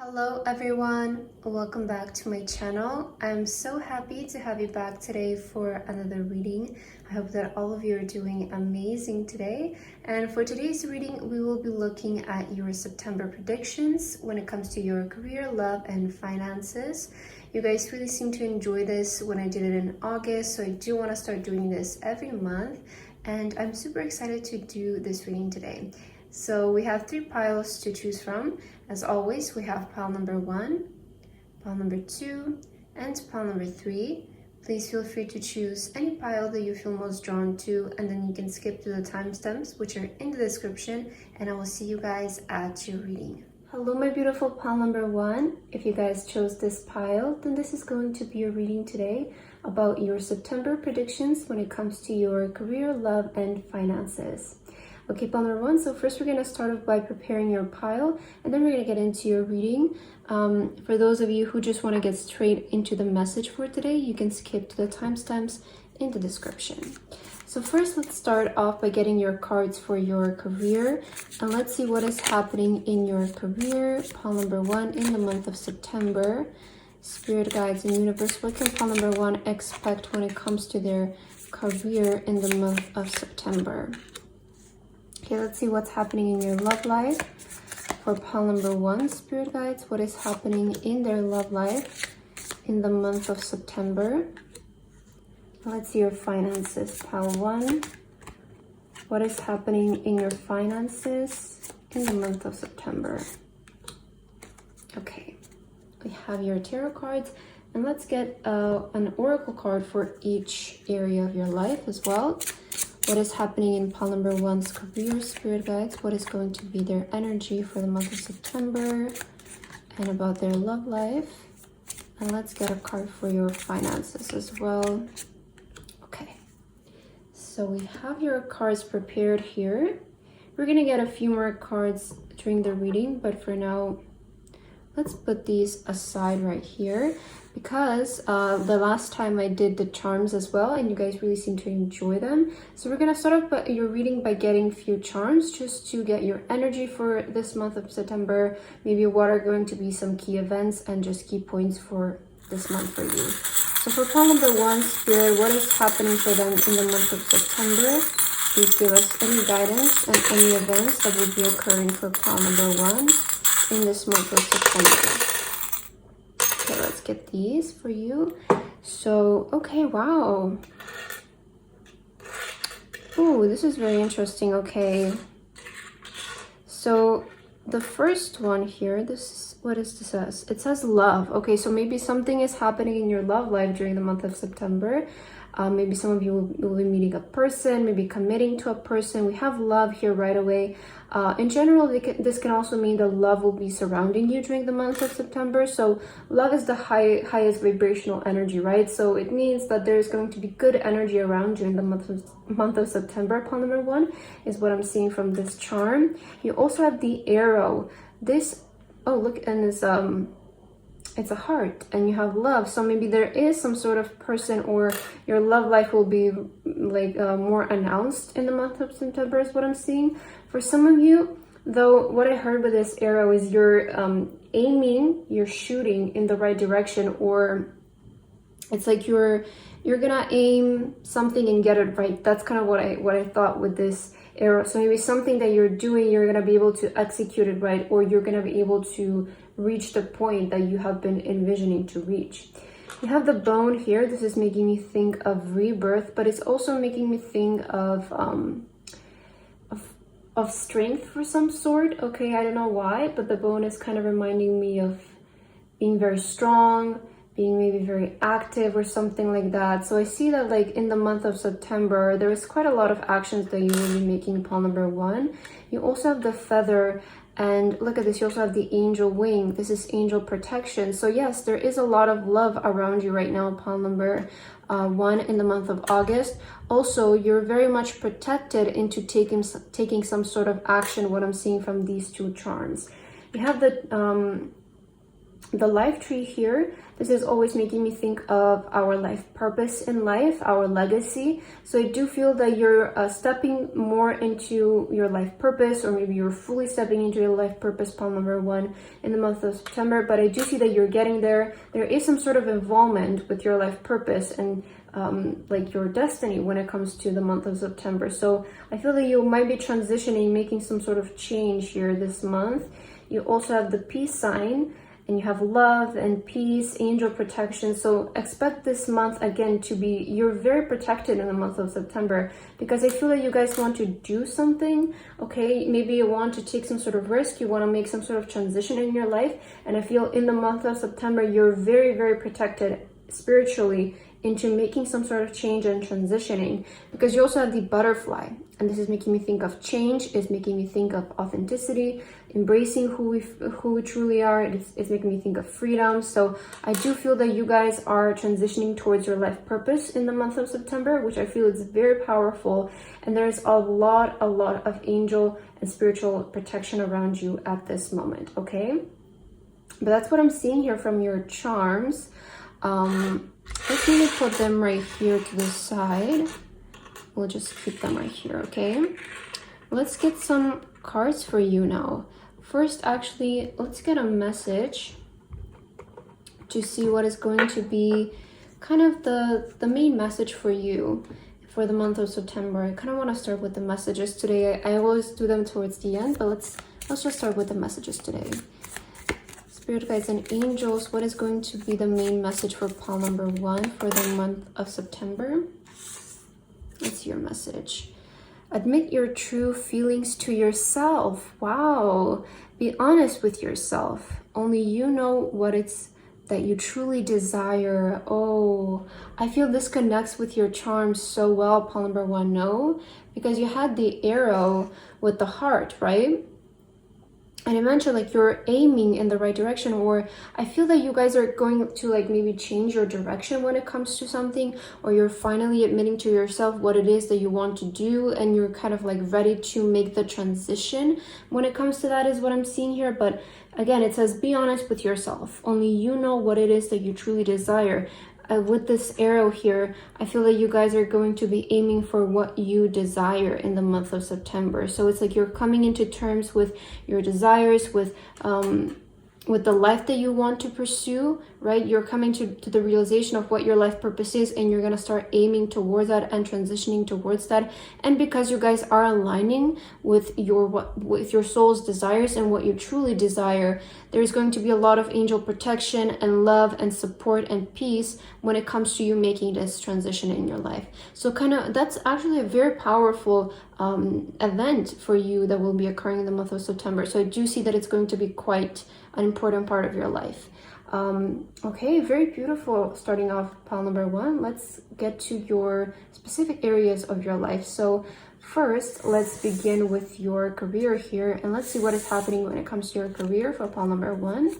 Hello everyone, welcome back to my channel. I'm so happy to have you back today for another reading. I hope that all of you are doing amazing today. And for today's reading, we will be looking at your September predictions when it comes to your career, love, and finances. You guys really seem to enjoy this when I did it in August, so I do want to start doing this every month. And I'm super excited to do this reading today. So we have 3 piles to choose from. As always, we have pile number 1, pile number 2, and pile number 3. Please feel free to choose any pile that you feel most drawn to, and then you can skip to the timestamps, which are in the description, and I will see you guys at your reading. Hello, my beautiful pile number 1. If you guys chose this pile, then this is going to be your reading today about your September predictions when it comes to your career, love, and finances. Okay, pile number 1. So first we're going to start off by preparing your pile, and then we're going to get into your reading. For those of you who just want to get straight into the message for today, you can skip to the timestamps in the description. So first, let's start off by getting your cards for your career, and let's see what is happening in your career. Pile number 1 in the month of September. Spirit guides and universe, what can pile number 1 expect when it comes to their career in the month of September? Okay, let's see what's happening in your love life. For pile number 1, spirit guides, what is happening in their love life in the month of September? Let's see your finances. Pile 1, what is happening in your finances in the month of September? Okay, we have your tarot cards, and let's get an oracle card for each area of your life as well. What is happening in pile number 1's career, spirit guides? What is going to be their energy for the month of September and about their love life? And let's get a card for your finances as well. Okay, so we have your cards prepared here. We're gonna get a few more cards during the reading, but for now, let's put these aside right here because the last time I did the charms as well, and you guys really seem to enjoy them. So we're gonna start off your reading by getting a few charms just to get your energy for this month of September. Maybe what are going to be some key events and just key points for this month for you. So for pile number 1, spirit, what is happening for them in the month of September? Please give us any guidance and any events that will be occurring for pile number 1 in this month of September. Okay, let's get these for you. So, okay, wow. Oh, this is very interesting. Okay. So, the first one here, what does this says? It says love. Okay, so maybe something is happening in your love life during the month of September. Maybe some of you will be meeting a person, maybe committing to a person. We have love here right away. In general, this can also mean that love will be surrounding you during the month of September. So love is the highest vibrational energy, right? So it means that there's going to be good energy around during the month of September. Pile number 1 is what I'm seeing from this charm. You also have the arrow. Oh, look, and it's a heart, and you have love. So maybe there is some sort of person, or your love life will be like more announced in the month of September is what I'm seeing. For some of you, though, what I heard with this arrow is you're aiming, you're shooting in the right direction, or it's like you're gonna aim something and get it right. That's kind of what I thought with this arrow. So maybe something that you're doing, you're gonna be able to execute it right, or you're gonna be able to reach the point that you have been envisioning to reach. You have the bone here. This is making me think of rebirth, but it's also making me think of strength for some sort. Okay, I don't know why, but the bone is kind of reminding me of being very strong, being maybe very active or something like that. So I see that like in the month of September, there is quite a lot of actions that you will be making, pile number 1. You also have the feather, and look at this, you also have the angel wing. This is angel protection. So yes, there is a lot of love around you right now, pile number 1 in the month of August. Also, you're very much protected into taking some sort of action, what I'm seeing from these 2 charms. You have the the life tree here, this is always making me think of our life purpose in life, our legacy. So I do feel that you're stepping more into your life purpose, or maybe you're fully stepping into your life purpose, pile number 1, in the month of September. But I do see that you're getting there. There is some sort of involvement with your life purpose and like your destiny when it comes to the month of September. So I feel that you might be transitioning, making some sort of change here this month. You also have the peace sign, and you have love and peace, angel protection. So expect this month again to be, you're very protected in the month of September, because I feel that you guys want to do something, okay? Maybe you want to take some sort of risk, you want to make some sort of transition in your life. And I feel in the month of September, you're very, very protected spiritually into making some sort of change and transitioning, because you also have the butterfly, and this is making me think of change, is making me think of authenticity, embracing who we truly are. It's making me think of freedom. So I do feel that you guys are transitioning towards your life purpose in the month of September, which I feel is very powerful, and there's a lot of angel and spiritual protection around you at this moment, okay? But that's what I'm seeing here from your charms. Let's maybe put them right here to the side. We'll just keep them right here, okay? Let's get some cards for you now. First, actually, let's get a message to see what is going to be kind of the main message for you for the month of September. I kind of want to start with the messages today. I always do them towards the end, but let's just start with the messages today. Spirit guides and angels, what is going to be the main message for pile number 1 for the month of September? Let's see your message. Admit your true feelings to yourself. Wow. Be honest with yourself. Only you know what it's that you truly desire. Oh, I feel this connects with your charms so well, pile number 1. No, because you had the arrow with the heart, right? And I mentioned like you're aiming in the right direction, or I feel that you guys are going to like maybe change your direction when it comes to something, or you're finally admitting to yourself what it is that you want to do, and you're kind of like ready to make the transition when it comes to that, is what I'm seeing here. But again, it says be honest with yourself. Only you know what it is that you truly desire. With this arrow here, I feel that you guys are going to be aiming for what you desire in the month of September. So it's like you're coming into terms with your desires, with the life that you want to pursue, right? You're coming to the realization of what your life purpose is, and you're going to start aiming towards that and transitioning towards that. And because you guys are aligning with your soul's desires and what you truly desire, there's going to be a lot of angel protection and love and support and peace when it comes to you making this transition in your life. So kind of that's actually a very powerful event for you that will be occurring in the month of September. So I do see that it's going to be quite an important part of your life. Okay, very beautiful. Starting off pile number 1, let's get to your specific areas of your life. So first, let's begin with your career here, and let's see what is happening when it comes to your career for pile number 1.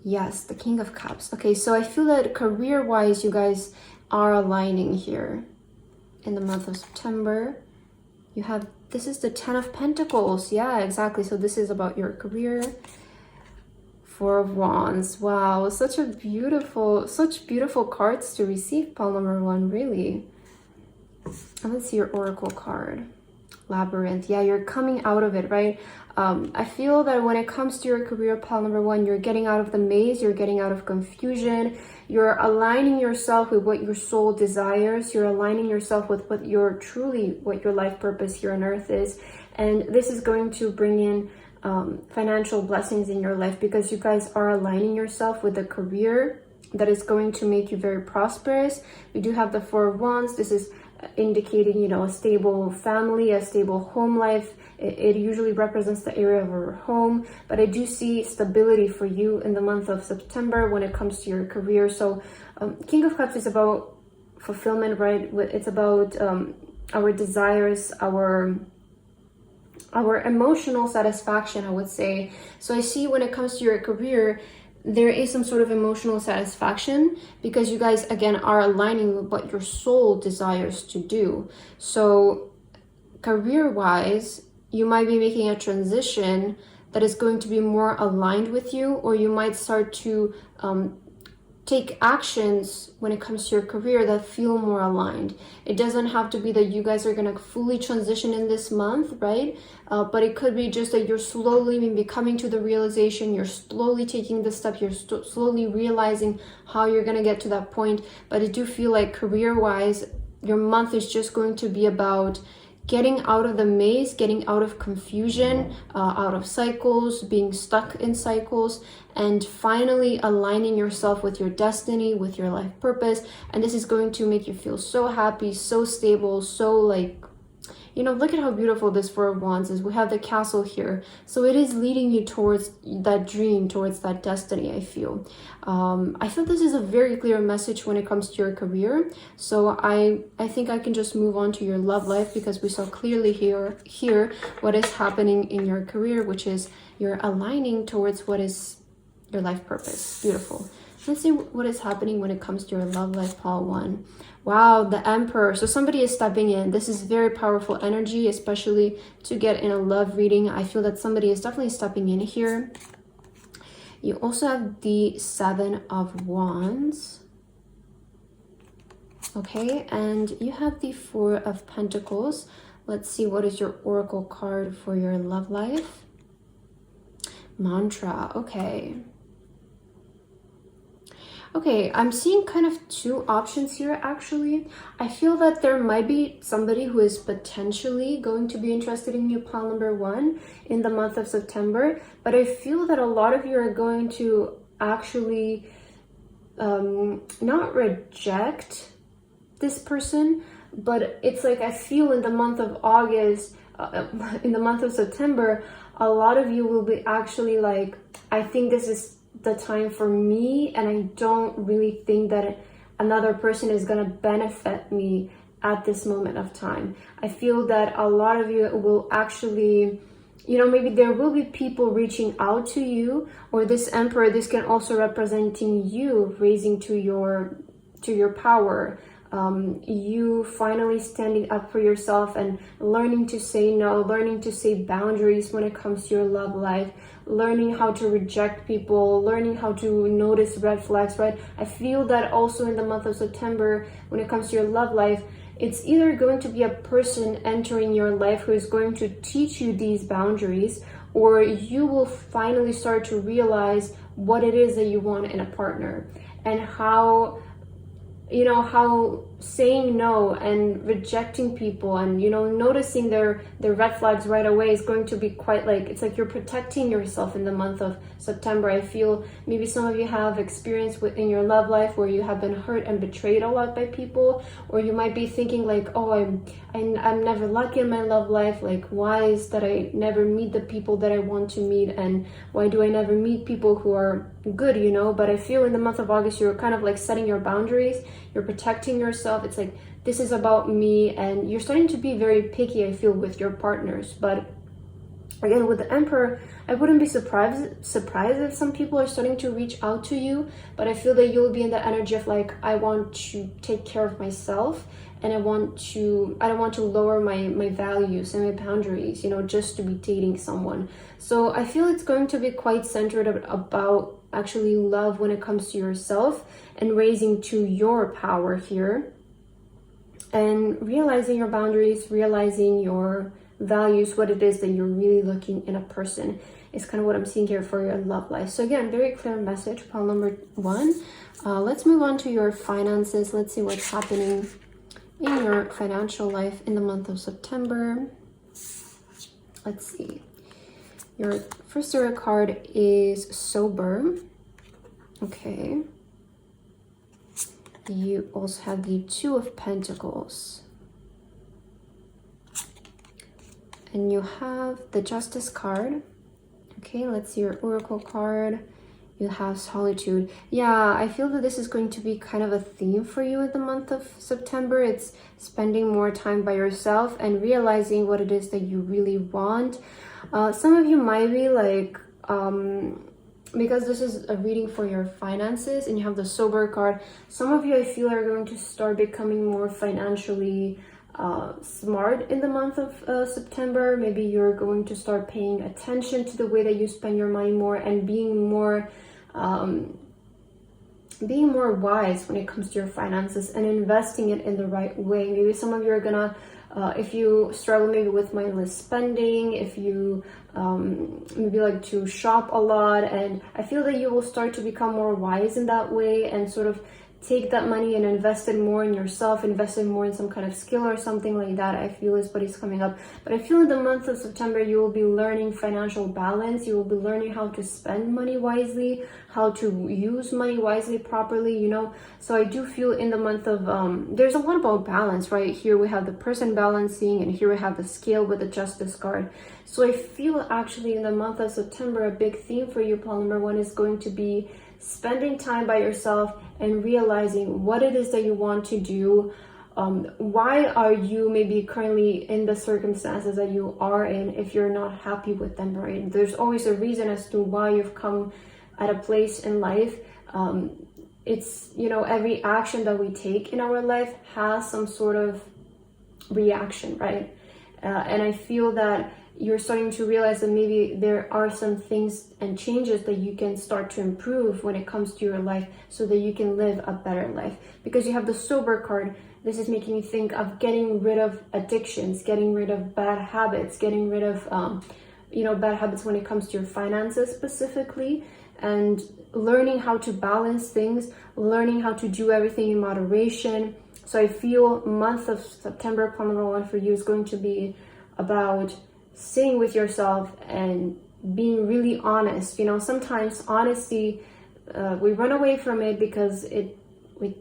Yes, the King of Cups. Okay, so I feel that career-wise, you guys are aligning here in the month of September. You have, this is the 10 of Pentacles. Yeah, exactly. So this is about your career. 4 of Wands. Wow, such beautiful cards to receive, pile number 1, really. And let's see your Oracle card. Labyrinth. Yeah, you're coming out of it, right? I feel that when it comes to your career, pile number 1, you're getting out of the maze, you're getting out of confusion, you're aligning yourself with what your soul desires, you're aligning yourself with what your life purpose here on earth is. And this is going to bring in financial blessings in your life, because you guys are aligning yourself with a career that is going to make you very prosperous. We do have the 4 of Wands. This is indicating, you know, a stable family, a stable home life. It usually represents the area of our home, but I do see stability for you in the month of September when it comes to your career. So King of Cups is about fulfillment, right? It's about our desires, our emotional satisfaction, I would say. So I see when it comes to your career, there is some sort of emotional satisfaction, because you guys again are aligning with what your soul desires to do. So career wise, you might be making a transition that is going to be more aligned with you, or you might start to take actions when it comes to your career that feel more aligned. It doesn't have to be that you guys are going to fully transition in this month, right? But it could be just that you're slowly maybe coming to the realization, you're slowly taking the step, you're slowly realizing how you're going to get to that point. But I do feel like career-wise, your month is just going to be about getting out of the maze, getting out of confusion, out of cycles, being stuck in cycles, and finally aligning yourself with your destiny, with your life purpose. And this is going to make you feel so happy, so stable, so like, you know, look at how beautiful this Four of Wands is. We have the castle here. So it is leading you towards that dream, towards that destiny, I feel. I feel this is a very clear message when it comes to your career. So I think I can just move on to your love life, because we saw clearly here what is happening in your career, which is you're aligning towards what is your life purpose. Beautiful. Let's see what is happening when it comes to your love life, pile 1. Wow, the Emperor. So somebody is stepping in. This is very powerful energy, especially to get in a love reading. I feel that somebody is definitely stepping in here. You also have the 7 of Wands. Okay, and you have the 4 of Pentacles. Let's see, what is your oracle card for your love life? Mantra. Okay, I'm seeing kind of 2 options here, actually. I feel that there might be somebody who is potentially going to be interested in you, pile number 1, in the month of September. But I feel that a lot of you are going to actually not reject this person, but it's like I feel in the month of August, in the month of September, a lot of you will be actually like, I think this is the time for me, and I don't really think that another person is going to benefit me at this moment of time. I feel that a lot of you will actually, you know, maybe there will be people reaching out to you, or this Emperor, this can also representing you raising to your power. You finally standing up for yourself and learning to say no, learning to say boundaries when it comes to your love life, learning how to reject people, learning how to notice red flags, right? I feel that also in the month of September, when it comes to your love life, it's either going to be a person entering your life who is going to teach you these boundaries, or you will finally start to realize what it is that you want in a partner, and how, you know, how saying no and rejecting people and, you know, noticing their red flags right away is going to be quite like, it's like you're protecting yourself in the month of September. I feel maybe some of you have experience in your love life where you have been hurt and betrayed a lot by people, or you might be thinking like, oh, I'm never lucky in my love life. Like, why is that I never meet the people that I want to meet, and why do I never meet people who are good, you know? But I feel in the month of August, you're kind of like setting your boundaries, you're protecting yourself. It's like, this is about me, and you're starting to be very picky, I feel, with your partners. But again, with the Emperor, I wouldn't be surprised if some people are starting to reach out to you, but I feel that you'll be in the energy of like, I want to take care of myself, and I don't want to lower my values and my boundaries, you know, just to be dating someone. So I feel it's going to be quite centered about actually love when it comes to yourself and raising to your power here, and realizing your boundaries, realizing your values, what it is that you're really looking in a person is kind of what I'm seeing here for your love life. So again, very clear message, pile number 1. Let's move on to your finances. Let's see what's happening in your financial life in the month of September. Let's see. Your first tarot card is Sober. Okay. You also have the 2 of Pentacles. And you have the Justice card. Okay, let's see your Oracle card. You have Solitude. Yeah, I feel that this is going to be kind of a theme for you in the month of September. It's spending more time by yourself and realizing what it is that you really want. Some of you might be like, because this is a reading for your finances and you have the Sober card, some of you I feel are going to start becoming more financially smart in the month of September. Maybe you're going to start paying attention to the way that you spend your money more, and being more wise when it comes to your finances and investing it in the right way. Maybe some of you are gonna, if you struggle maybe with mindless spending, if you maybe like to shop a lot, and I feel that you will start to become more wise in that way and sort of take that money and invest it more in yourself, invest it more in some kind of skill or something like that. I feel is what is coming up. But I feel in the month of September, you will be learning financial balance. You will be learning how to spend money wisely, how to use money wisely, properly, you know. So I do feel in the month of, there's a lot about balance, right? Here we have the person balancing, and here we have the scale with the justice card. So I feel actually in the month of September, a big theme for you, pile number 1, is going to be spending time by yourself and realizing what it is that you want to do. Why are you maybe currently in the circumstances that you are in if you're not happy with them, right? There's always a reason as to why you've come at a place in life. It's, you know, every action that we take in our life has some sort of reaction, right? And I feel that you're starting to realize that maybe there are some things and changes that you can start to improve when it comes to your life so that you can live a better life. Because you have the sober card, this is making me think of getting rid of addictions, getting rid of bad habits, getting rid of, you know, bad habits when it comes to your finances specifically, and learning how to balance things, learning how to do everything in moderation. So I feel month of September, plan number 1 for you is going to be about sitting with yourself and being really honest. You know, sometimes honesty, we run away from it because it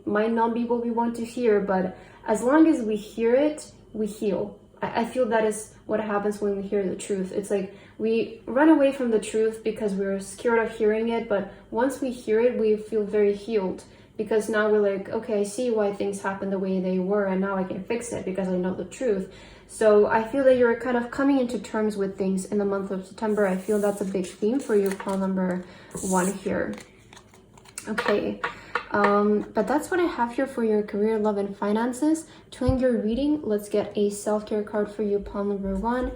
might not be what we want to hear, but as long as we hear it, we heal. I feel that is what happens when we hear the truth. It's like we run away from the truth because we're scared of hearing it, but once we hear it, we feel very healed, because now we're like, okay, I see why things happen the way they were, and now I can fix it because I know the truth. So I feel that you're kind of coming into terms with things in the month of September. I feel that's a big theme for you, pile number 1 here. Okay, but that's what I have here for your career, love, and finances. To end your reading, let's get a self-care card for you, pile number 1.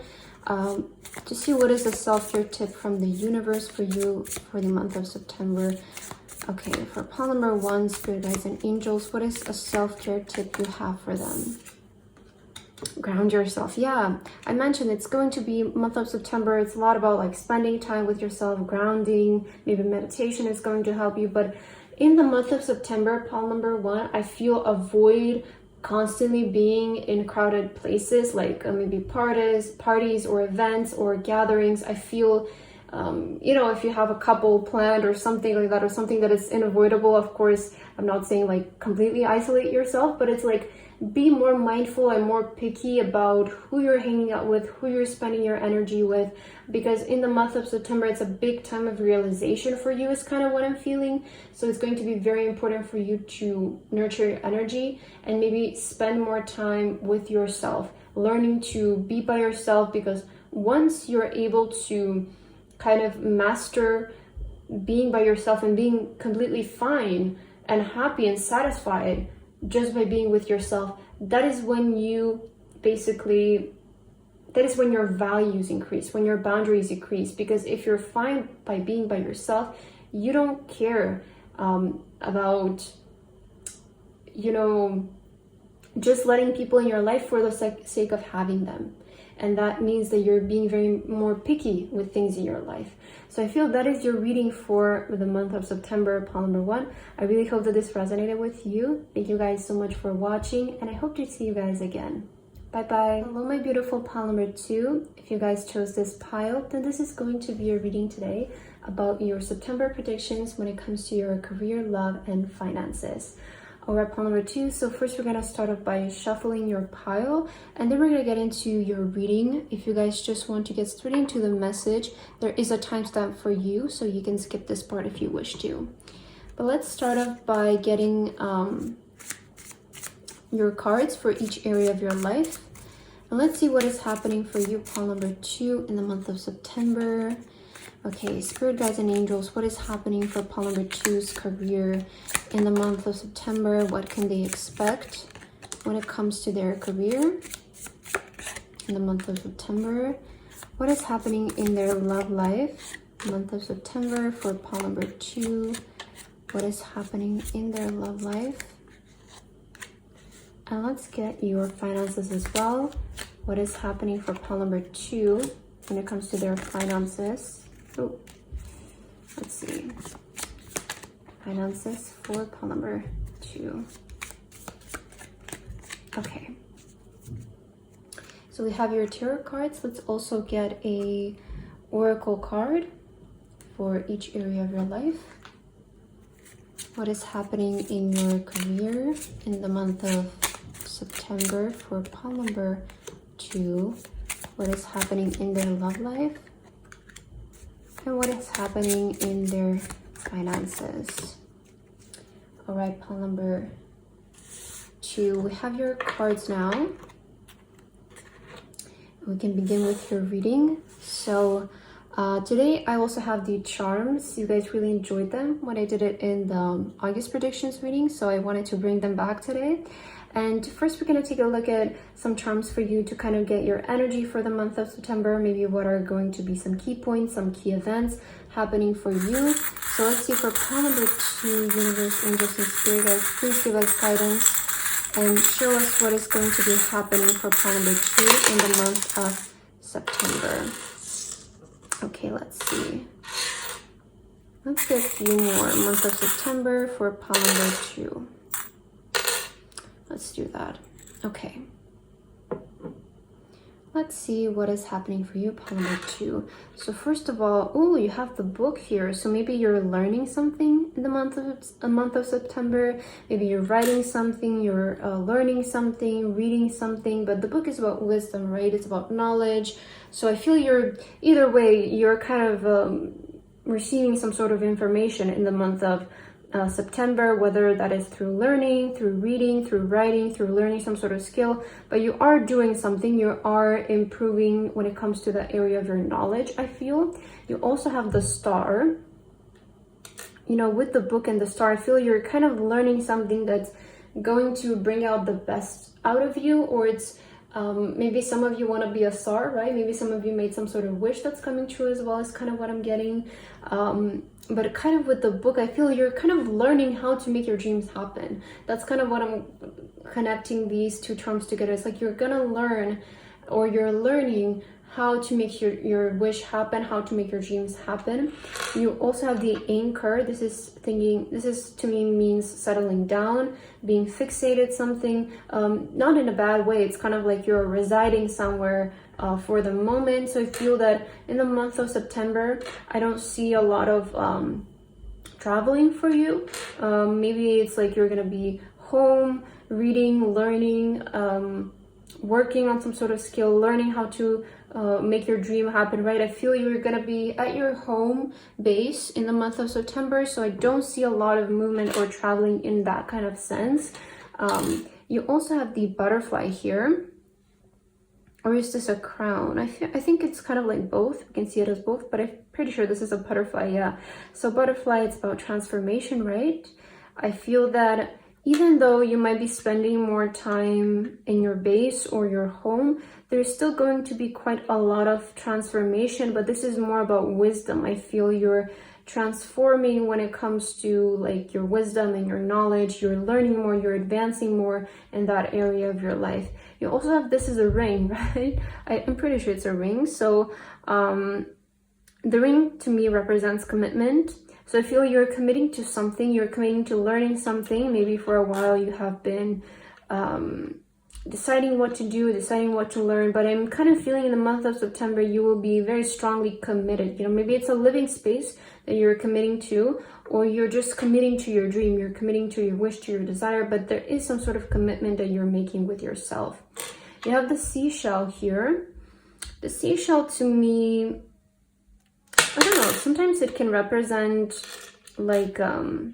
To see what is a self-care tip from the universe for you for the month of September. Okay, for pile number 1, spirit guides and angels, what is a self-care tip you have for them? Ground yourself. Yeah, I mentioned it's going to be month of September. It's a lot about like spending time with yourself, grounding, maybe meditation is going to help you. But in the month of September, pile number 1, I feel avoid constantly being in crowded places, like maybe parties or events or gatherings. I feel you know, if you have a couple planned or something like that, or something that is unavoidable, of course, I'm not saying like completely isolate yourself, but it's like be more mindful and more picky about who you're hanging out with, who you're spending your energy with, because in the month of September, it's a big time of realization for you, is kind of what I'm feeling. So it's going to be very important for you to nurture your energy and maybe spend more time with yourself, learning to be by yourself, because once you're able to kind of master being by yourself and being completely fine and happy and satisfied just by being with yourself, that is when you basically, that is when your values increase, when your boundaries increase. Because if you're fine by being by yourself, you don't care about, you know, just letting people in your life for the sake of having them. And that means that you're being very more picky with things in your life. So I feel that is your reading for the month of September, pile number 1. I really hope that this resonated with you. Thank you guys so much for watching, and I hope to see you guys again. Bye bye. Hello, my beautiful pile number 2. If you guys chose this pile, then this is going to be your reading today about your September predictions when it comes to your career, love, and finances. Alright, pile number 2. So first we're going to start off by shuffling your pile, and then we're going to get into your reading. If you guys just want to get straight into the message, there is a timestamp for you, so you can skip this part if you wish to. But let's start off by getting your cards for each area of your life. And let's see what is happening for you, pile number 2, in the month of September. Okay, spirit guides and angels, what is happening for pile number 2's career in the month of September? What can they expect? when it comes to their career in the month of September. What is happening in their love life? Month of September for pile number 2. What is happening in their love life? And let's get your finances as well. What is happening for pile number 2 when it comes to their finances? Oh, let's see. Finances for pile number 2. Okay. So we have your tarot cards. Let's also get a oracle card for each area of your life. What is happening in your career in the month of September for pile number 2? What is happening in their love life? And what is happening in their finances? All right, pile number 2. We have your cards now. We can begin with your reading. So today I also have the charms. You guys really enjoyed them when I did it in the August predictions reading, so I wanted to bring them back today. And first we're going to take a look at some charms for you to kind of get your energy for the month of September, maybe what are going to be some key points, some key events happening for you. So let's see for pile number 2, universe, angels, and spirit guides, please give us guidance and show us what is going to be happening for pile number 2 in the month of September. Okay, let's see. Let's get a few more. Month of September for pile number 2. Let's do that. Okay. Let's see what is happening for you, pile number 2. So first of all, oh, you have the book here. So maybe you're learning something in the month of September. Maybe you're writing something, you're learning something, reading something. But the book is about wisdom, right? It's about knowledge. So I feel you're, either way, you're kind of receiving some sort of information in the month of September, whether that is through learning, through reading, through writing, through learning some sort of skill, but you are doing something, you are improving when it comes to the area of your knowledge, I feel. You also have the star. You know, with the book and the star, I feel you're kind of learning something that's going to bring out the best out of you, or it's maybe some of you want to be a star, right? Maybe some of you made some sort of wish that's coming true as well, is kind of what I'm getting. But kind of with the book, I feel you're kind of learning how to make your dreams happen. That's kind of what I'm connecting these two terms together. It's like you're gonna learn, or you're learning how to make your wish happen, how to make your dreams happen. You also have the anchor. This is to me means settling down, being fixated something, not in a bad way. It's kind of like you're residing somewhere for the moment. So I feel that in the month of September, I don't see a lot of traveling for you. Maybe it's like you're gonna be home, reading, learning, working on some sort of skill, learning how to make your dream happen, right? I feel you're gonna be at your home base in the month of September, so I don't see a lot of movement or traveling in that kind of sense. You also have the butterfly here, or is this a crown? I think it's kind of like both. We can see it as both, but I'm pretty sure this is a butterfly, yeah. So butterfly, it's about transformation, right? I feel that even though you might be spending more time in your base or your home, there's still going to be quite a lot of transformation, but this is more about wisdom. I feel you're transforming when it comes to like your wisdom and your knowledge. You're learning more, you're advancing more in that area of your life. You also have, this is a ring, right? I'm pretty sure it's a ring. So the ring to me represents commitment. So I feel you're committing to something, you're committing to learning something. Maybe for a while you have been deciding what to do, deciding what to learn, but I'm kind of feeling in the month of September you will be very strongly committed. You know, maybe it's a living space that you're committing to, or you're just committing to your dream, you're committing to your wish, to your desire, but there is some sort of commitment that you're making with yourself. You have the seashell here. The seashell to me, I don't know, sometimes it can represent like, I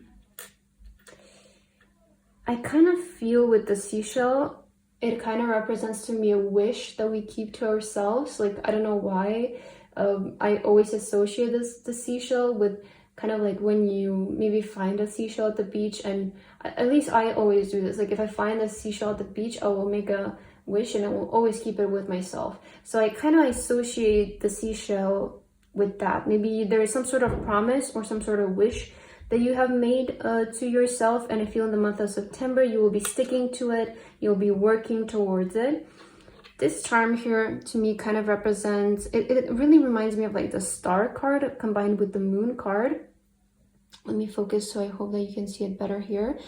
kind of feel with the seashell, it kind of represents to me a wish that we keep to ourselves. Like, I don't know why, I always associate the seashell with kind of like when you maybe find a seashell at the beach, and at least I always do this. Like if I find a seashell at the beach, I will make a wish and I will always keep it with myself. So I kind of associate the seashell with that. Maybe there is some sort of promise or some sort of wish that you have made to yourself, and I feel in the month of September you will be sticking to it, you'll be working towards it. This charm here to me kind of represents, it really reminds me of like the star card combined with the moon card. Let me focus so I hope that you can see it better here.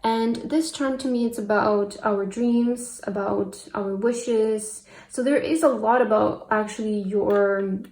And this charm to me, it's about our dreams, about our wishes. So there is a lot about actually your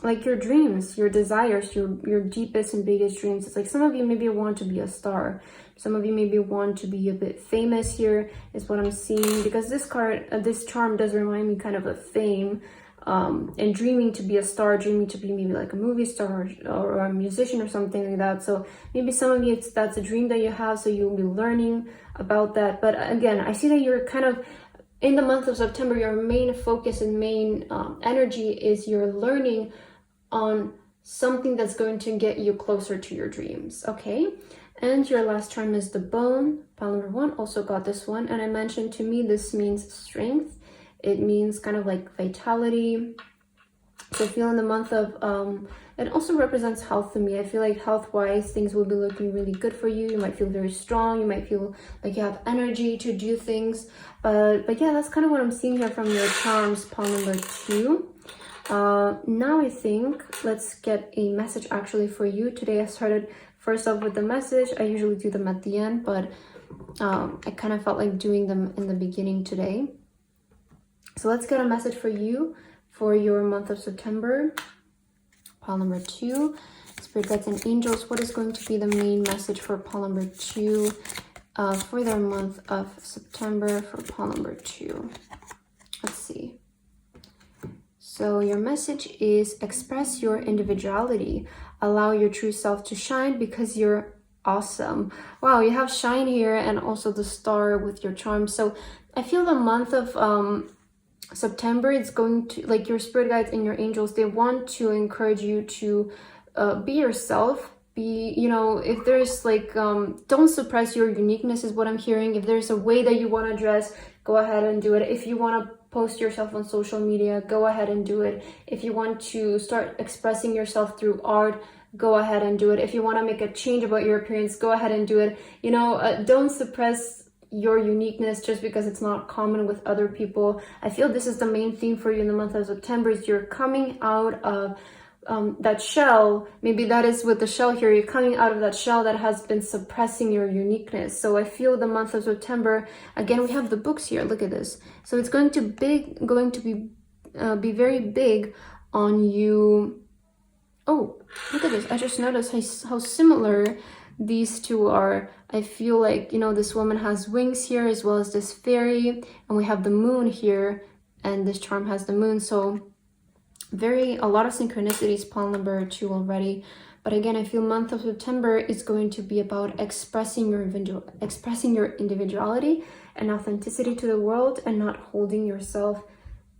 dreams, your desires, your deepest and biggest dreams. It's like some of you maybe want to be a star. Some of you maybe want to be a bit famous here is what I'm seeing, because this card, this charm does remind me kind of fame, and dreaming to be a star, dreaming to be maybe like a movie star or a musician or something like that. So maybe some of you, that's a dream that you have, so you'll be learning about that. But again, I see that you're kind of, in the month of September, your main focus and main energy is you're learning on something that's going to get you closer to your dreams, okay? And your last charm is the bone. Pile number 1 also got this one, and I mentioned, to me this means strength. It means kind of like vitality. So I feel in the month of it also represents health to me. I feel like health-wise things will be looking really good for you. You might feel very strong, you might feel like you have energy to do things, but yeah, that's kind of what I'm seeing here from your charms, pile number 2. Now I think let's get a message actually for you. Today I started first off with the message. I usually do them at the end, but I kind of felt like doing them in the beginning today. So let's get a message for you for your month of September. Pile number 2, Spirit Guides and Angels, what is going to be the main message for pile number 2 for their month of September for pile number 2? Let's see. So your message is express your individuality. Allow your true self to shine because you're awesome. Wow, you have shine here and also the star with your charm. So I feel the month of September, it's going to, like, your spirit guides and your angels, they want to encourage you to be yourself. Be, you know, if there's like, don't suppress your uniqueness is what I'm hearing. If there's a way that you want to dress, go ahead and do it. If you want to post yourself on social media, go ahead and do it. If you want to start expressing yourself through art, go ahead and do it. If you want to make a change about your appearance, go ahead and do it. You know, don't suppress your uniqueness just because it's not common with other people. I feel this is the main theme for you in the month of September, is you're coming out of that shell. Maybe that is with the shell here, you're coming out of that shell that has been suppressing your uniqueness. So I feel the month of September, again, we have the books here, look at this. So it's going to be very big on you. Oh, look at this, I just noticed how similar these two are. I feel like, you know, this woman has wings here as well as this fairy, and we have the moon here, and this charm has the moon. So a lot of synchronicities, pile number 2 already. But again, I feel month of September is going to be about expressing your individuality and authenticity to the world, and not holding yourself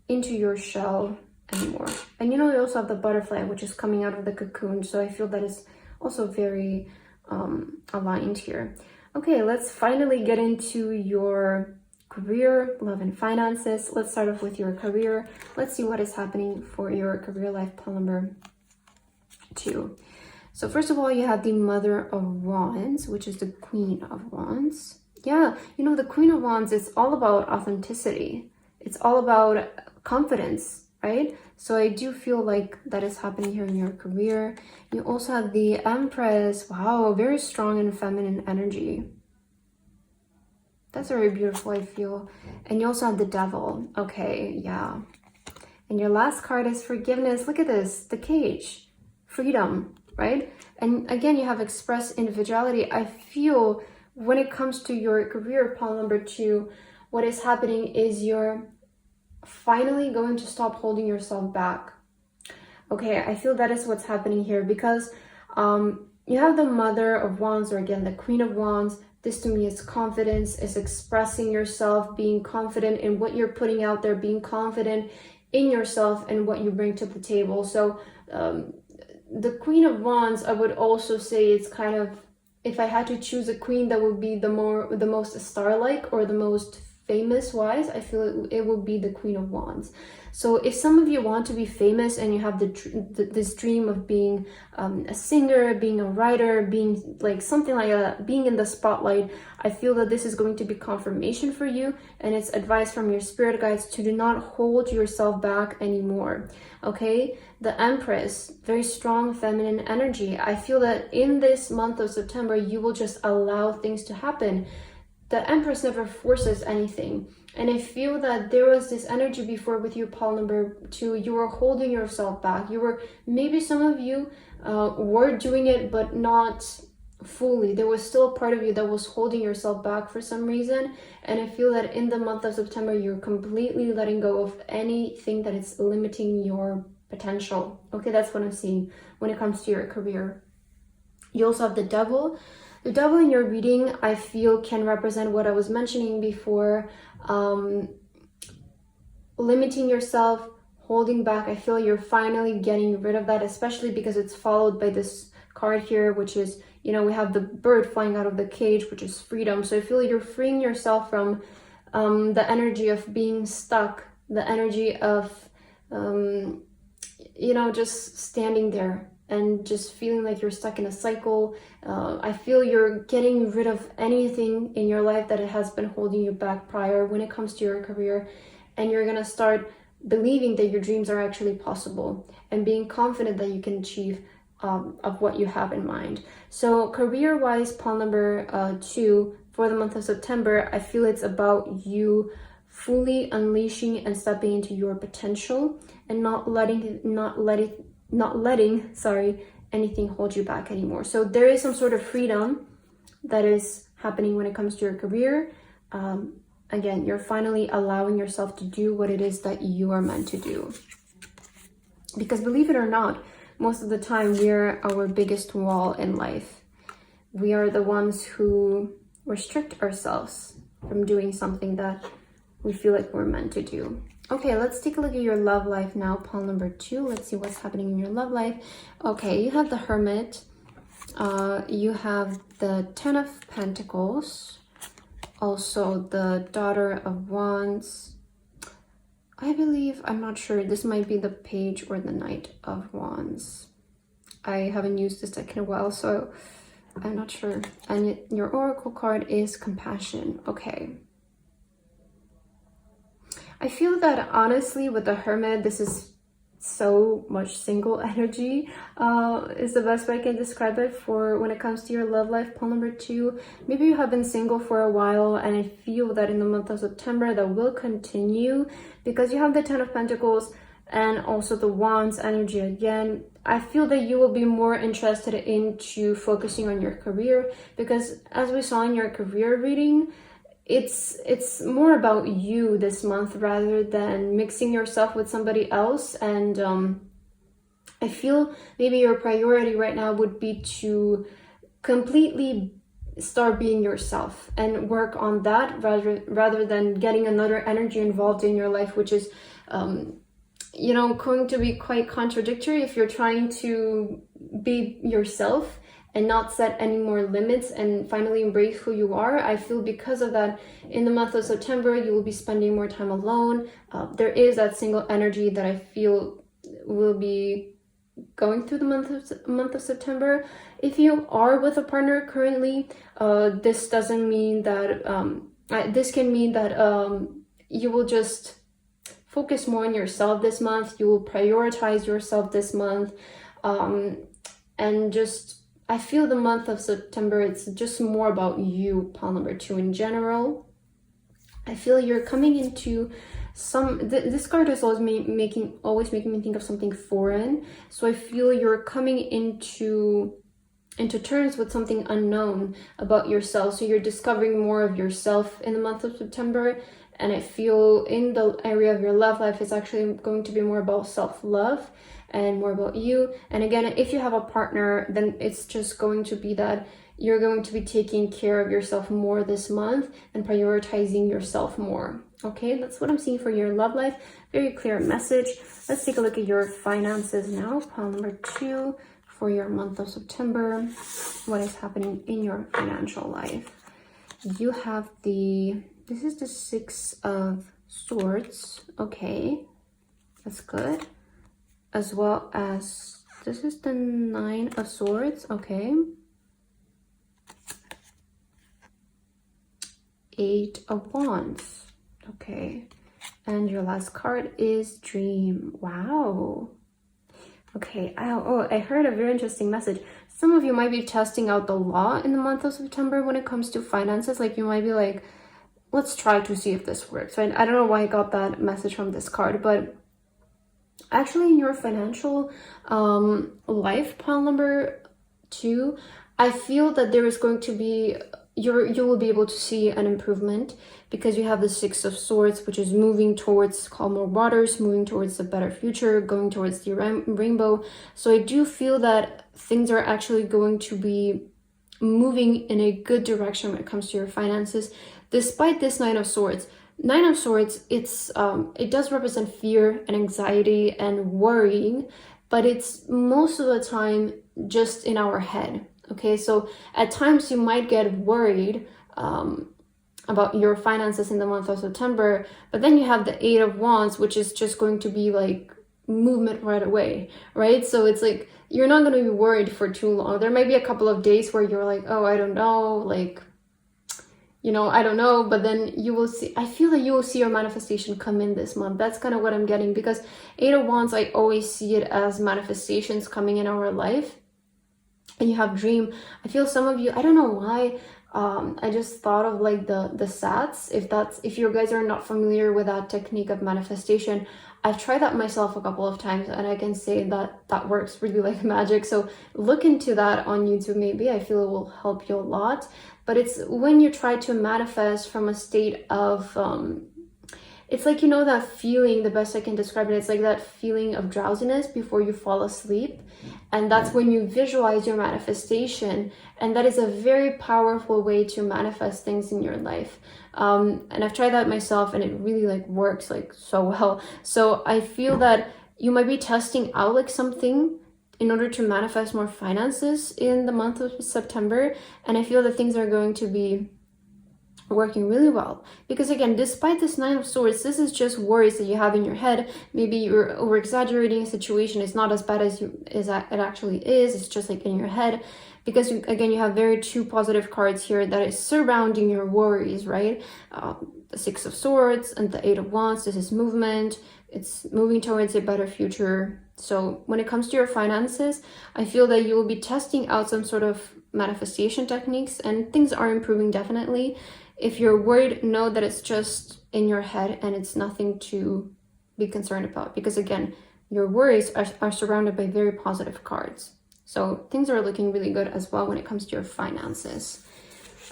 into your shell anymore. And you know, you also have the butterfly, which is coming out of the cocoon. So I feel that is also very aligned here. Okay, let's finally get into your career, love and finances. Let's start off with your career. Let's see what is happening for your career life, pile number 2. So first of all, you have the Mother of Wands, which is the Queen of Wands. Yeah, you know, the Queen of Wands is all about authenticity. It's all about confidence, right? So I do feel like that is happening here in your career. You also have the Empress. Wow, very strong and feminine energy. That's very beautiful, I feel. And you also have the Devil. Okay, yeah. And your last card is forgiveness. Look at this, the Cage. Freedom, right? And again, you have expressed individuality. I feel when it comes to your career, pile number 2, what is happening is you're finally going to stop holding yourself back. Okay, I feel that is what's happening here, because you have the Mother of Wands, or again, the Queen of Wands. This to me is confidence, is expressing yourself, being confident in what you're putting out there, being confident in yourself and what you bring to the table. So the Queen of Wands, I would also say it's kind of, if I had to choose a queen that would be the most star-like or the most famous wise, I feel it would be the Queen of Wands. So if some of you want to be famous and you have this dream of being a singer, being a writer, being like something like that, being in the spotlight, I feel that this is going to be confirmation for you, and it's advice from your spirit guides to do not hold yourself back anymore. Okay, the Empress, very strong feminine energy. I feel that in this month of September, you will just allow things to happen. The Empress never forces anything. And I feel that there was this energy before with you, pile number 2. You were holding yourself back. You were, maybe some of you were doing it, but not fully. There was still a part of you that was holding yourself back for some reason. And I feel that in the month of September, you're completely letting go of anything that is limiting your potential. Okay, that's what I'm seeing when it comes to your career. You also have the Devil. The Devil in your reading, I feel, can represent what I was mentioning before. Limiting yourself, holding back. I feel you're finally getting rid of that, especially because it's followed by this card here, which is, you know, we have the bird flying out of the cage, which is freedom. So I feel you're freeing yourself from the energy of being stuck, the energy of, you know, just standing there and just feeling like you're stuck in a cycle. I feel you're getting rid of anything in your life that it has been holding you back prior when it comes to your career, and you're gonna start believing that your dreams are actually possible and being confident that you can achieve of what you have in mind. So career-wise, pile number 2 for the month of September, I feel it's about you fully unleashing and stepping into your potential and not letting anything hold you back anymore. So there is some sort of freedom that is happening when it comes to your career. Again, you're finally allowing yourself to do what it is that you are meant to do. Because believe it or not, most of the time we're our biggest wall in life. We are the ones who restrict ourselves from doing something that we feel like we're meant to do. Okay, let's take a look at your love life now, pile number 2. Let's see what's happening in your love life. Okay, you have the Hermit. You have the Ten of Pentacles. Also the Daughter of Wands. I believe, I'm not sure, this might be the Page or the Knight of Wands. I haven't used this deck in a while, so I'm not sure. And your Oracle card is Compassion. Okay. I feel that honestly with the Hermit, this is so much single energy, is the best way I can describe it for when it comes to your love life, pile number 2. Maybe you have been single for a while, and I feel that in the month of September that will continue because you have the Ten of Pentacles and also the Wands energy again. I feel that you will be more interested into focusing on your career because as we saw in your career reading, it's more about you this month rather than mixing yourself with somebody else. And I feel maybe your priority right now would be to completely start being yourself and work on that rather than getting another energy involved in your life, which is you know, going to be quite contradictory if you're trying to be yourself and not set any more limits and finally embrace who you are. I feel because of that, in the month of September, you will be spending more time alone. There is that single energy that I feel will be going through the month of September. If you are with a partner currently, this doesn't mean that, this can mean that you will just focus more on yourself this month. You will prioritize yourself this month. And just, I feel the month of September, it's just more about you, pile number 2 in general. I feel you're coming into this card is always making me think of something foreign. So I feel you're coming into terms with something unknown about yourself. So you're discovering more of yourself in the month of September. And I feel in the area of your love life, it's actually going to be more about self-love and more about you. And again, if you have a partner, then it's just going to be that you're going to be taking care of yourself more this month and prioritizing yourself more. Okay, that's what I'm seeing for your love life. Very clear message. Let's take a look at your finances now. Pile number 2 for your month of September. What is happening in your financial life? You have this is the Six of Swords. Okay, that's good. As well as this is the Nine of Swords. Okay. Eight of Wands. Okay. And your last card is Dream. Wow. Okay. I heard a very interesting message. Some of you might be testing out the law in the month of September when it comes to finances. Like you might be like, let's try to see if this works. Right? I don't know why I got that message from this card, but actually in your financial life, pile number 2, I feel that there is going to be you will be able to see an improvement because you have the Six of Swords, which is moving towards calmer waters, moving towards a better future, going towards the rainbow. So I do feel that things are actually going to be moving in a good direction when it comes to your finances, despite this Nine of Swords. Nine of Swords, it does represent fear and anxiety and worrying, but it's most of the time just in our head. Okay, so at times you might get worried about your finances in the month of September, but then you have the Eight of Wands, which is just going to be like movement right away, right? So it's like you're not going to be worried for too long. There might be a couple of days where you're like, oh, I don't know, like, I don't know, but then you will see, I feel that you will see your manifestation come in this month. That's kind of what I'm getting, because Eight of Wands, I always see it as manifestations coming in our life. And you have Dream. I feel some of you, I don't know why, I just thought of like the sats. If you guys are not familiar with that technique of manifestation, I've tried that myself a couple of times, and I can say that that works really like magic. So look into that on YouTube. Maybe I feel it will help you a lot. But it's when you try to manifest from a state of it's like, that feeling, the best I can describe it, it's like that feeling of drowsiness before you fall asleep. And that's when you visualize your manifestation. And that is a very powerful way to manifest things in your life. And I've tried that myself, and it really like works like so well. So I feel that you might be testing out like something in order to manifest more finances in the month of September. And I feel that things are going to be working really well, because again, despite this Nine of Swords, this is just worries that you have in your head. Maybe you're over exaggerating a situation. It's not as bad as it actually is. It's just like in your head, because again, you have very two positive cards here that is surrounding your worries, right? The Six of Swords and the Eight of Wands. This is movement. It's moving towards a better future. So when it comes to your finances, I feel that you will be testing out some sort of manifestation techniques, and things are improving definitely. If you're worried, know that it's just in your head and it's nothing to be concerned about, because again, your worries are surrounded by very positive cards. So things are looking really good as well when it comes to your finances.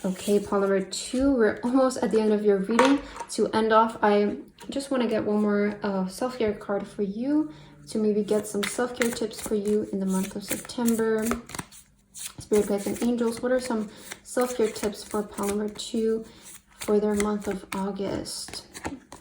Okay, pile number 2, we're almost at the end of your reading. To end off, I just want to get one more self-care card for you to maybe get some self-care tips for you in the month of September. Spirit guides and angels, what are some self-care tips for pile number 2 for their month of August?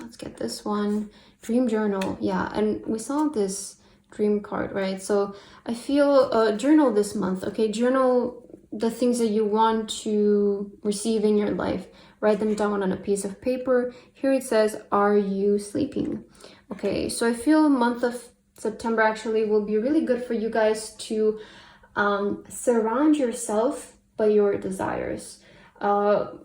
Let's get this one. Dream journal. Yeah, and we saw this dream card, right? So I feel journal this month. Okay, journal the things that you want to receive in your life. Write them down on a piece of paper. Here it says, are you sleeping? Okay, so I feel month of September actually will be really good for you guys to surround yourself by your desires,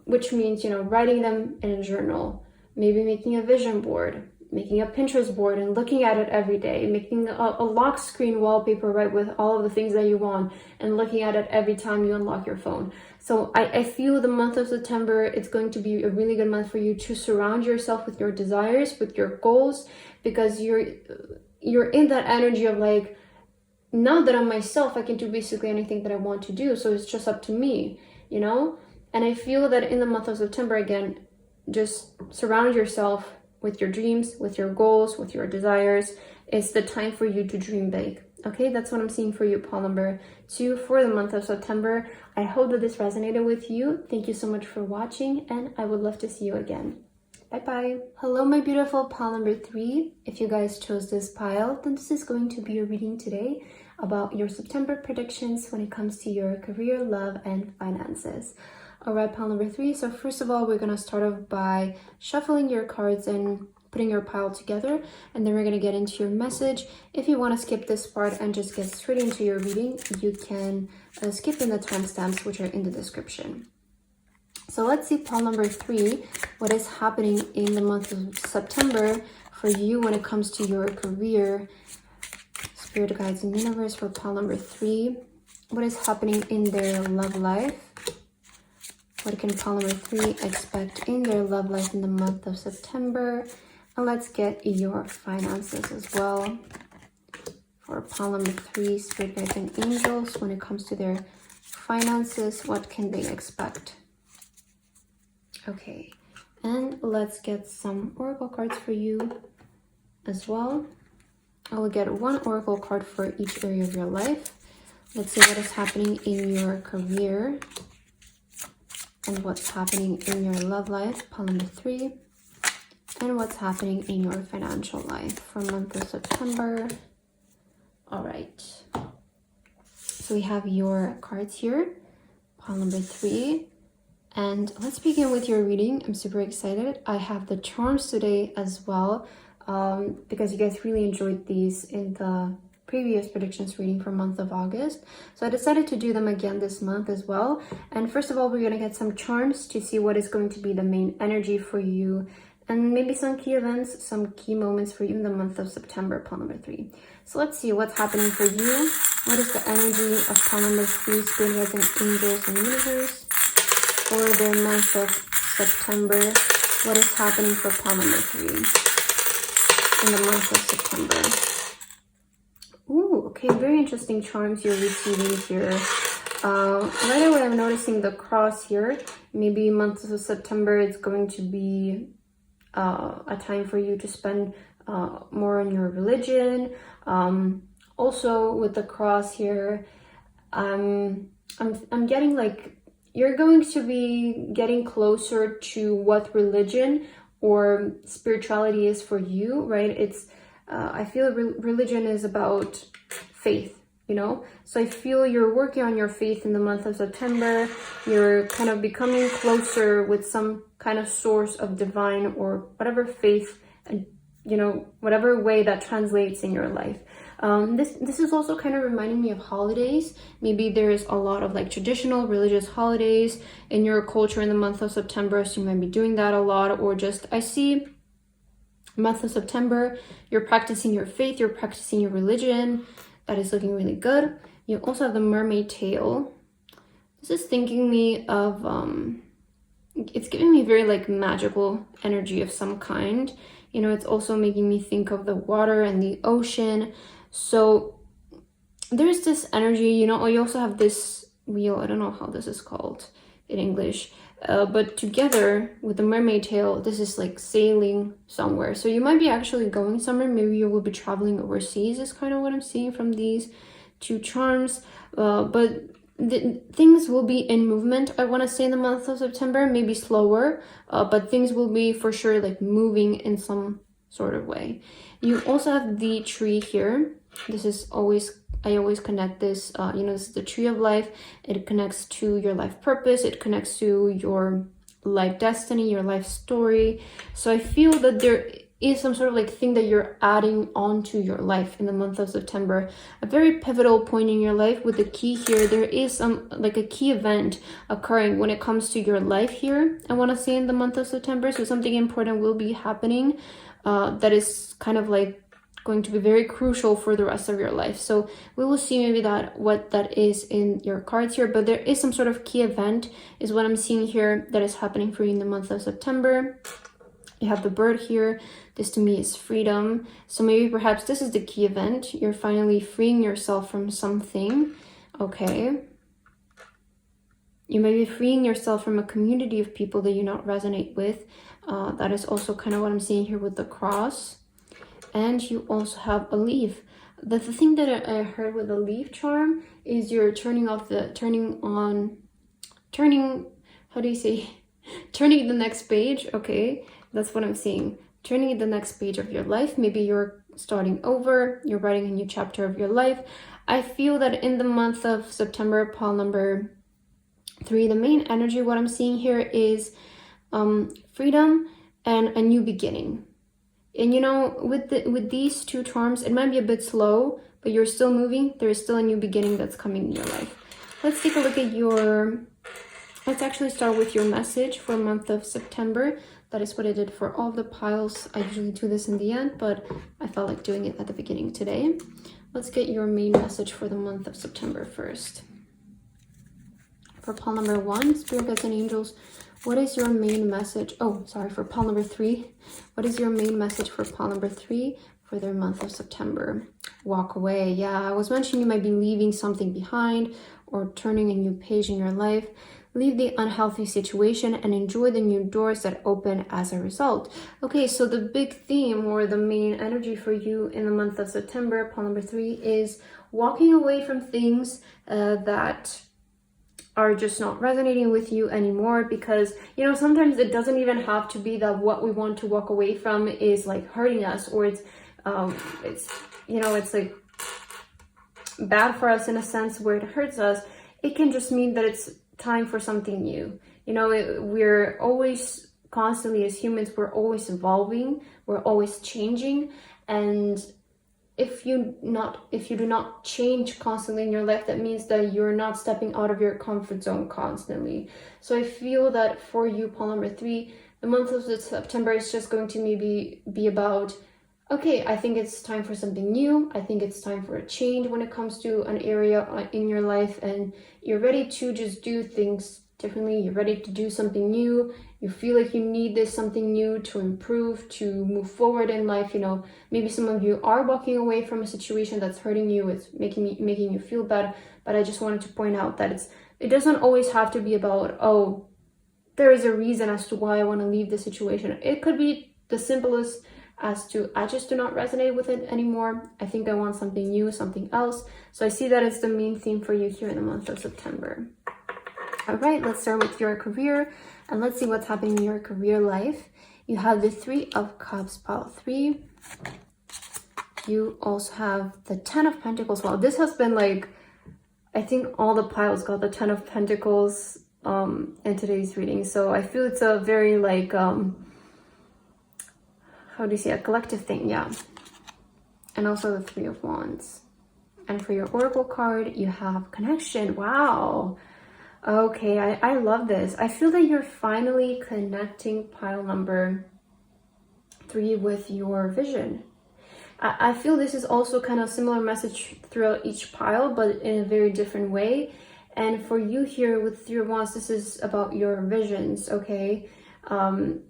which means, writing them in a journal, maybe making a vision board, making a Pinterest board and looking at it every day, making a lock screen wallpaper, right, with all of the things that you want and looking at it every time you unlock your phone. So I feel the month of September, it's going to be a really good month for you to surround yourself with your desires, with your goals, because you're in that energy of like, now that I'm myself, I can do basically anything that I want to do. So it's just up to me, And I feel that in the month of September, again, just surround yourself with your dreams, with your goals, with your desires. It's the time for you to dream big. Okay, that's what I'm seeing for you, pile number 2 for the month of September. I hope that this resonated with you. Thank you so much for watching, and I would love to see you again. Bye-bye. Hello, my beautiful pile number 3. If you guys chose this pile, then this is going to be your reading today. about your September predictions when it comes to your career, love, and finances. All right, pile number 3. So first of all, we're going to start off by shuffling your cards and putting your pile together, and then we're going to get into your message. If you want to skip this part and just get straight into your reading, you can skip in the timestamps, which are in the description. So let's see pile number 3, what is happening in the month of September for you when it comes to your career. Spirit guides and universe for pile number 3. What is happening in their love life? What can pile number 3 expect in their love life in the month of September? And let's get your finances as well. For pile number 3, spirit guides and angels, when it comes to their finances, what can they expect? Okay, and let's get some oracle cards for you as well. I will get one oracle card for each area of your life. Let's see what is happening in your career and what's happening in your love life, pile number 3. And what's happening in your financial life for month of September. All right. So we have your cards here, pile number 3. And let's begin with your reading. I'm super excited. I have the charms today as well, because you guys really enjoyed these in the previous predictions reading for month of August. So I decided to do them again this month as well. And first of all, we're going to get some charms to see what is going to be the main energy for you, and maybe some key events, some key moments for you in the month of September, pile number 3. So let's see what's happening for you. What is the energy of pile number 3, spirit guides and angels and universe for the month of September? What is happening for pile number 3 in the month of September? Ooh, okay, very interesting charms you're receiving here. Right away, I'm noticing the cross here. Maybe month of September, it's going to be a time for you to spend more on your religion. Also with the cross here, I'm getting like you're going to be getting closer to what religion or spirituality is for you, right? It's I feel religion is about faith, you know? So I feel you're working on your faith in the month of September. You're kind of becoming closer with some kind of source of divine or whatever faith, you know, whatever way that translates in your life. This is also kind of reminding me of holidays. Maybe there's a lot of like traditional religious holidays in your culture in the month of September, so you might be doing that a lot, or just I see month of September, you're practicing your faith, you're practicing your religion. That is looking really good. You also have the mermaid tail. This is thinking me of, it's giving me very like magical energy of some kind. You know, it's also making me think of the water and the ocean. So there's this energy, you know, you also have this wheel. I don't know how this is called in English. But together with the mermaid tail, this is like sailing somewhere. So you might be actually going somewhere. Maybe you will be traveling overseas is kind of what I'm seeing from these two charms. But things will be in movement, I want to say, in the month of September. Maybe slower, but things will be for sure like moving in some sort of way. You also have the tree here. This is always, I always connect this, you know, this is the tree of life. It connects to your life purpose. It connects to your life destiny, your life story. So I feel that there is some sort of like thing that you're adding on to your life in the month of September. A very pivotal point in your life with the key here. There is some like a key event occurring when it comes to your life here, I want to say, in the month of September. So something important will be happening that is kind of like going to be very crucial for the rest of your life. So we will see maybe that what that is in your cards here, but there is some sort of key event is what I'm seeing here that is happening for you in the month of September. You have the bird here. This to me is freedom. So maybe perhaps this is the key event. You're finally freeing yourself from something. Okay. You may be freeing yourself from a community of people that you not resonate with. That is also kind of what I'm seeing here with the cross. And you also have a leaf. The thing that I heard with the leaf charm is you're turning how do you say? Turning the next page. Okay, that's what I'm seeing. Turning the next page of your life. Maybe you're starting over. You're writing a new chapter of your life. I feel that in the month of September, pile number 3, the main energy, what I'm seeing here is freedom and a new beginning. And you know, with these two terms, it might be a bit slow, but you're still moving. There is still a new beginning that's coming in your life. Let's take a look at let's actually start with your message for the month of September. That is what I did for all the piles. I usually do this in the end, but I felt like doing it at the beginning today. Let's get your main message for the month of September first. For pile number 1, Spirit Guides and Angels, what is your main message? Oh, sorry, for pile number 3. What is your main message for pile number 3 for their month of September? Walk away. Yeah, I was mentioning you might be leaving something behind or turning a new page in your life. Leave the unhealthy situation and enjoy the new doors that open as a result. Okay, so the big theme or the main energy for you in the month of September, pile number 3, is walking away from things that are just not resonating with you anymore, because you know, sometimes it doesn't even have to be that what we want to walk away from is like hurting us, or it's you know, it's like bad for us in a sense where it hurts us. It can just mean that it's time for something new. You know, we're always constantly, as humans, we're always evolving, we're always changing, and if you do not change constantly in your life, that means that you're not stepping out of your comfort zone constantly. So I feel that for you, pile number 3, the month of September is just going to maybe be about, okay, I think it's time for something new. I think it's time for a change when it comes to an area in your life, and you're ready to just do things differently. You're ready to do something new. You feel like you need this something new to improve, to move forward in life. You know, maybe some of you are walking away from a situation that's hurting you. It's making you feel bad. But I just wanted to point out that it doesn't always have to be about, oh, there is a reason as to why I want to leave the situation. It could be the simplest as to, I just do not resonate with it anymore. I think I want something new, something else. So I see that it's the main theme for you here in the month of September. All right, let's start with your career and let's see what's happening in your career life. You have the 3 of Cups, pile 3. You also have the 10 of Pentacles. Wow, this has been like, I think all the piles got the 10 of Pentacles in today's reading. So I feel it's a very like, how do you say, a collective thing, yeah. And also the 3 of Wands. And for your Oracle card, you have connection. Wow. Okay, I love this. I feel that you're finally connecting pile number 3 with your vision. I feel this is also kind of similar message throughout each pile, but in a very different way. And for you here with 3 of Wands, this is about your visions, okay? And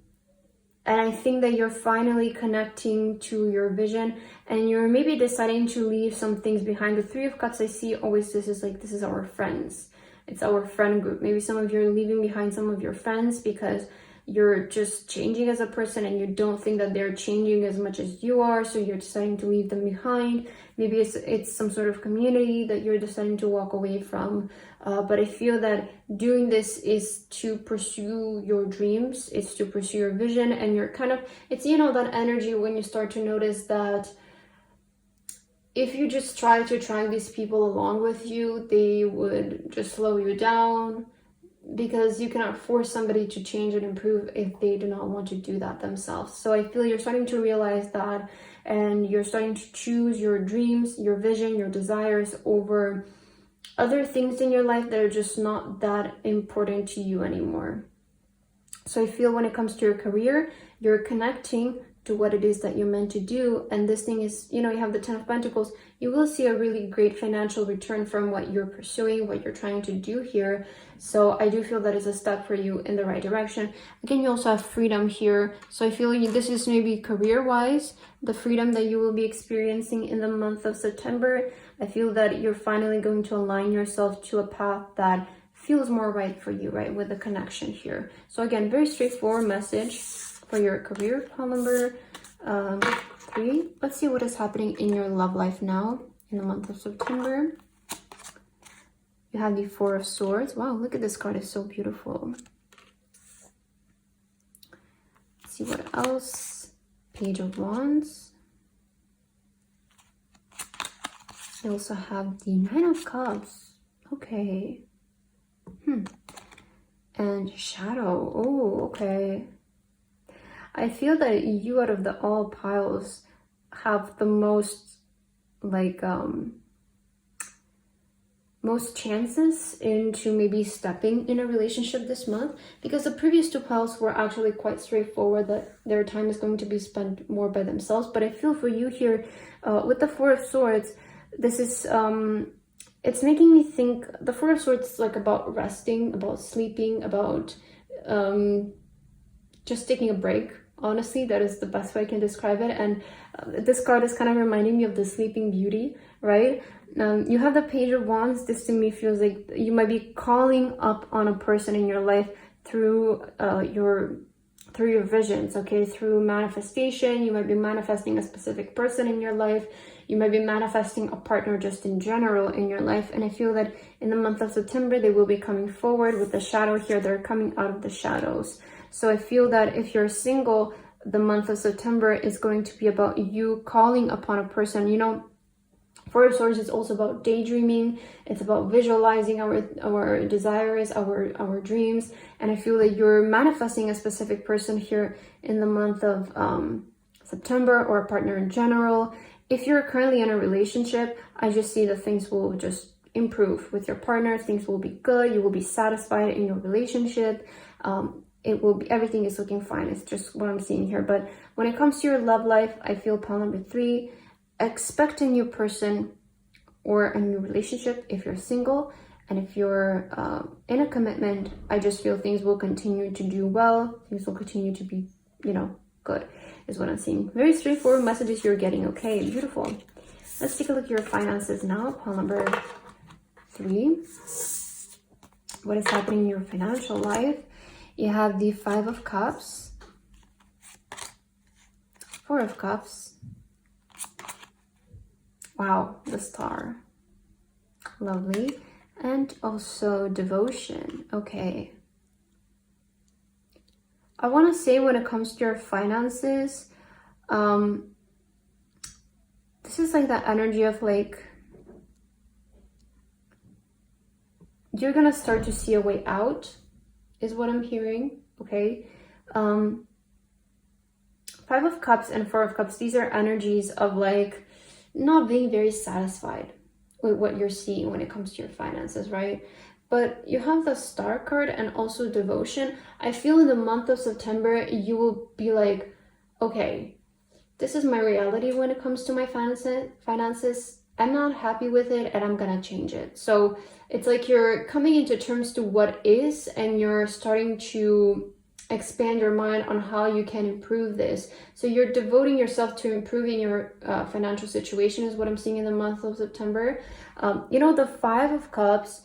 I think that you're finally connecting to your vision, and you're maybe deciding to leave some things behind. The 3 of Cups I see always, this is our friends. It's our friend group. Maybe some of you are leaving behind some of your friends because you're just changing as a person and you don't think that they're changing as much as you are, so you're deciding to leave them behind. Maybe it's some sort of community that you're deciding to walk away from. But I feel that doing this is to pursue your dreams, it's to pursue your vision, and you're kind of, it's, you know, that energy when you start to notice that if you just try to drag these people along with you, they would just slow you down, because you cannot force somebody to change and improve if they do not want to do that themselves. So I feel you're starting to realize that, and you're starting to choose your dreams, your vision, your desires over other things in your life that are just not that important to you anymore. So I feel when it comes to your career, you're connecting to what it is that you're meant to do. And this thing is, you know, you have the 10 of Pentacles. You will see a really great financial return from what you're pursuing, what you're trying to do here. So I do feel that is a step for you in the right direction. Again, you also have freedom here. So I feel this is maybe career-wise, the freedom that you will be experiencing in the month of September. I feel that you're finally going to align yourself to a path that feels more right for you, right, with the connection here. So again, very straightforward message for your career, pile number 3. Let's see what is happening in your love life now in the month of September. You have the 4 of Swords. Wow, look at this card, it's so beautiful. Let's see what else. Page of Wands. I also have the Nine of Cups. Okay. And Shadow. Oh, okay. I feel that you out of the all piles have the most like most chances into maybe stepping in a relationship this month, because the previous two piles were actually quite straightforward, that their time is going to be spent more by themselves. But I feel for you here with the Four of Swords, this is it's making me think the Four of Swords is like about resting, about sleeping, about just taking a break. Honestly, that is the best way I can describe it. And this card is kind of reminding me of the Sleeping Beauty, right? You have the Page of Wands. This to me feels like you might be calling up on a person in your life through your visions, okay? Through manifestation. You might be manifesting a specific person in your life. You might be manifesting a partner just in general in your life. And I feel that in the month of September, they will be coming forward with the shadow here. They're coming out of the shadows. So I feel that if you're single, the month of September is going to be about you calling upon a person. You know, Four of Swords is also about daydreaming. It's about visualizing our desires, our dreams. And I feel that you're manifesting a specific person here in the month of September, or a partner in general. If you're currently in a relationship, I just see that things will just improve with your partner. Things will be good. You will be satisfied in your relationship. It will be, everything is looking fine. It's just what I'm seeing here. But when it comes to your love life, I feel pile number 3, expect a new person or a new relationship if you're single. And if you're in a commitment, I just feel things will continue to do well. Things will continue to be, you know, good is what I'm seeing. Very straightforward messages you're getting. Okay, beautiful. Let's take a look at your finances now. Pile number 3. What is happening in your financial life? You have the Five of Cups, Four of Cups. Wow, the Star. Lovely. And also Devotion. Okay. I want to say when it comes to your finances, this is like that energy of like, you're going to start to see a way out, is what I'm hearing, okay? Five of Cups and Four of Cups, these are energies of like not being very satisfied with what you're seeing when it comes to your finances, right? But you have the Star card and also Devotion. I feel in the month of September, you will be like, okay, this is my reality when it comes to my finances. I'm not happy with it and I'm gonna change it. So it's like you're coming into terms to what is, and you're starting to expand your mind on how you can improve this. So you're devoting yourself to improving your financial situation is what I'm seeing in the month of September. You know, the Five of Cups,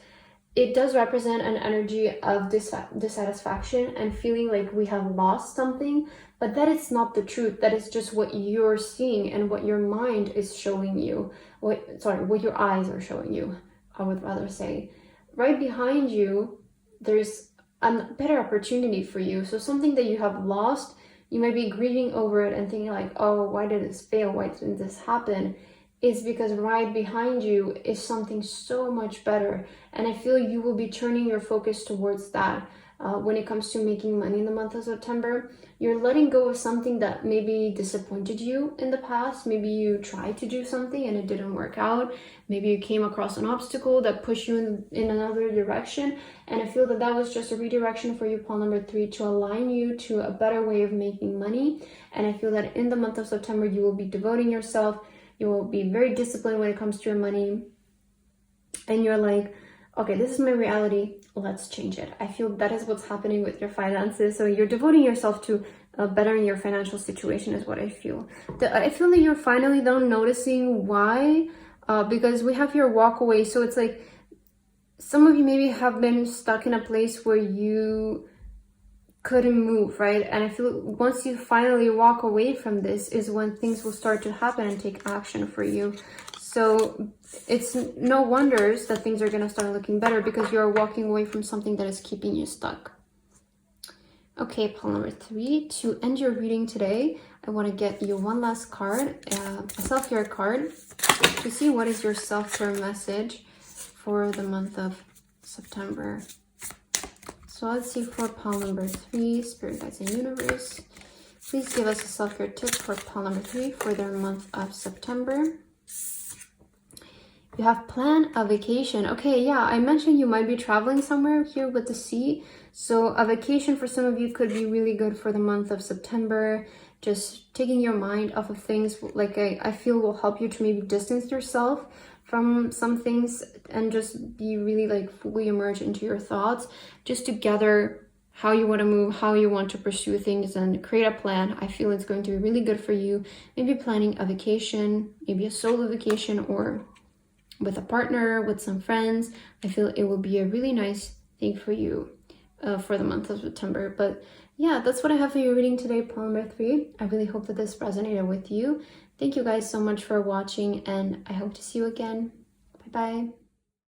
it does represent an energy of dissatisfaction and feeling like we have lost something, but that is not the truth. That is just what you're seeing and what your mind is showing you. What your eyes are showing you, I would rather say. Right behind you, there's a better opportunity for you. So something that you have lost, you might be grieving over it and thinking like, oh, why did this fail? Why didn't this happen? Is because right behind you is something so much better. And I feel you will be turning your focus towards that. When it comes to making money in the month of September, you're letting go of something that maybe disappointed you in the past. Maybe you tried to do something and it didn't work out. Maybe you came across an obstacle that pushed you in another direction. And I feel that that was just a redirection for you, pile number 3, to align you to a better way of making money. And I feel that in the month of September, you will be devoting yourself. You will be very disciplined when it comes to your money. And you're like, okay, this is my reality. Let's change it. I feel that is what's happening with your finances. So you're devoting yourself to bettering your financial situation is what I feel. I feel that you're finally though noticing why, because we have here walk away. So it's like some of you maybe have been stuck in a place where you couldn't move, right? And I feel once you finally walk away from this is when things will start to happen and take action for you. So it's no wonders that things are going to start looking better, because you're walking away from something that is keeping you stuck. Okay, pile number 3. To end your reading today, I want to get you one last card, a self-care card, to see what is your self-care message for the month of September. So let's see for pile number 3, Spirit Guides and Universe. Please give us a self-care tip for pile number 3 for their month of September. You have planned a vacation. Okay, yeah, I mentioned you might be traveling somewhere here with the sea. So a vacation for some of you could be really good for the month of September. Just taking your mind off of things like I feel will help you to maybe distance yourself from some things and just be really like fully immersed into your thoughts, just to gather how you want to move, how you want to pursue things and create a plan. I feel it's going to be really good for you. Maybe planning a vacation, maybe a solo vacation, or with a partner, with some friends. I feel it will be a really nice thing for you for the month of September. But yeah, that's what I have for your reading today, pile number 3. I really hope that this resonated with you. Thank you guys so much for watching, and I hope to see you again. Bye bye.